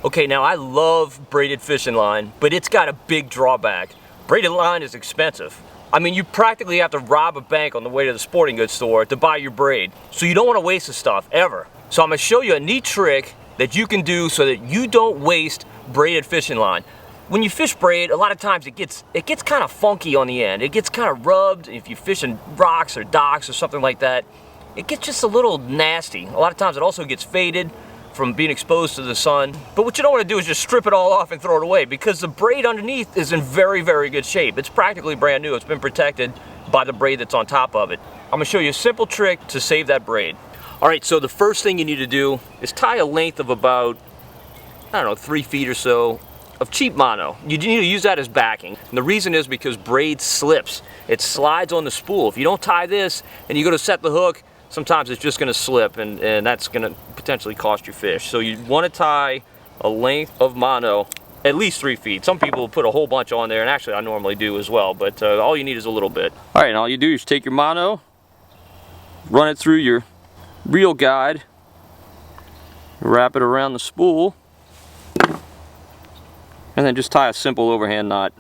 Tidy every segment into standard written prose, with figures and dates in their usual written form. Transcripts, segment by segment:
Okay, now I love braided fishing line, but it's got a big drawback. Braided line is expensive. I mean, you practically have to rob a bank on the way to the sporting goods store to buy your braid. So you don't want to waste the stuff, ever. So I'm going to show you a neat trick that you can do so that you don't waste braided fishing line. When you fish braid, a lot of times it gets kind of funky on the end. It gets kind of rubbed. If you fish in rocks or docks or something like that, it gets just a little nasty. A lot of times it also gets faded from being exposed to the sun. But what you don't want to do is just strip it all off and throw it away, because the braid underneath is in very, very good shape. It's practically brand new. It's been protected by the braid that's on top of it. I'm going to show you a simple trick to save that braid. All right, so the first thing you need to do is tie a length of about, I don't know, 3 feet or so of cheap mono. You need to use that as backing. And the reason is because braid slips. It slides on the spool. If you don't tie this and you go to set the hook, sometimes it's just going to slip, and that's going to potentially cost you fish. So you want to tie a length of mono at least 3 feet. Some people will put a whole bunch on there, and actually I normally do as well, but all you need is a little bit. All right, and all you do is take your mono, run it through your reel guide, wrap it around the spool, and then just tie a simple overhand knot.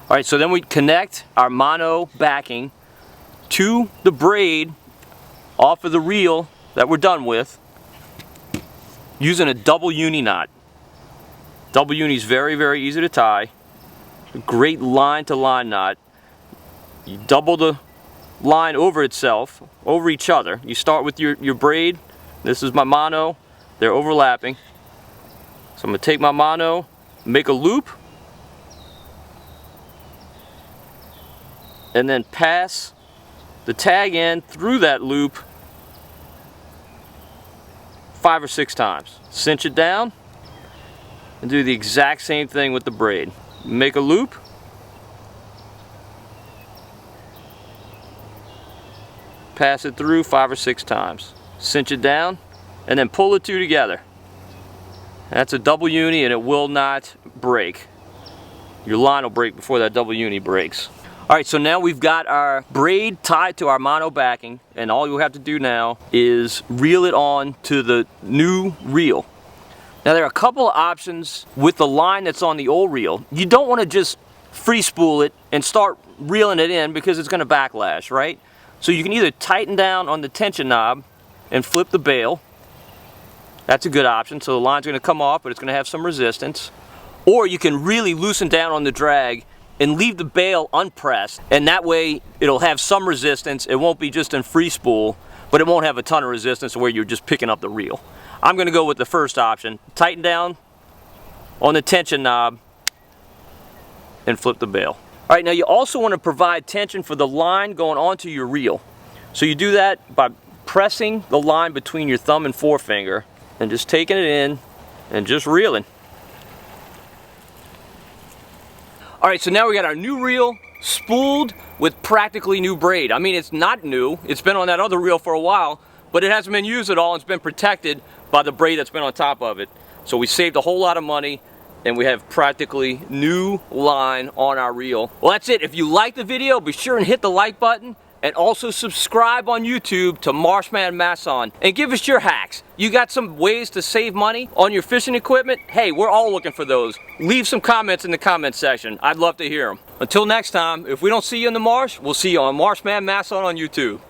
All right, so then we connect our mono backing to the braid off of the reel that we're done with using a double uni knot. Double uni is very, very easy to tie. A great line to line knot. You double the line over itself, over each other. You start with your braid. This is my mono. They're overlapping. So I'm going to take my mono, make a loop, and then pass the tag end through that loop 5 or 6 times. Cinch it down and do the exact same thing with the braid. Make a loop, pass it through 5 or 6 times. Cinch it down and then pull the two together. That's a double uni, and it will not break. Your line will break before that double uni breaks. Alright, so now we've got our braid tied to our mono backing, and all you have to do now is reel it on to the new reel. Now there are a couple of options with the line that's on the old reel. You don't want to just free spool it and start reeling it in, because it's going to backlash, right? So you can either tighten down on the tension knob and flip the bail. That's a good option. So the line's going to come off, but it's going to have some resistance. Or you can really loosen down on the drag and leave the bail unpressed, and that way it'll have some resistance. It won't be just in free spool, but it won't have a ton of resistance where you're just picking up the reel. I'm going to go with the first option. Tighten down on the tension knob and flip the bail. All right, now you also want to provide tension for the line going onto your reel. So you do that by pressing the line between your thumb and forefinger and just taking it in and just reeling. All right, so now we got our new reel spooled with practically new braid. I mean, it's not new. It's been on that other reel for a while, but it hasn't been used at all. It's been protected by the braid that's been on top of it. So we saved a whole lot of money, and we have practically new line on our reel. Well, that's it. If you like the video, be sure and hit the like button, and also subscribe on YouTube to Todd Masson, and give us your hacks. You got some ways to save money on your fishing equipment? Hey, we're all looking for those. Leave some comments in the comment section. I'd love to hear them. Until next time, if we don't see you in the marsh, we'll see you on Todd Masson on YouTube.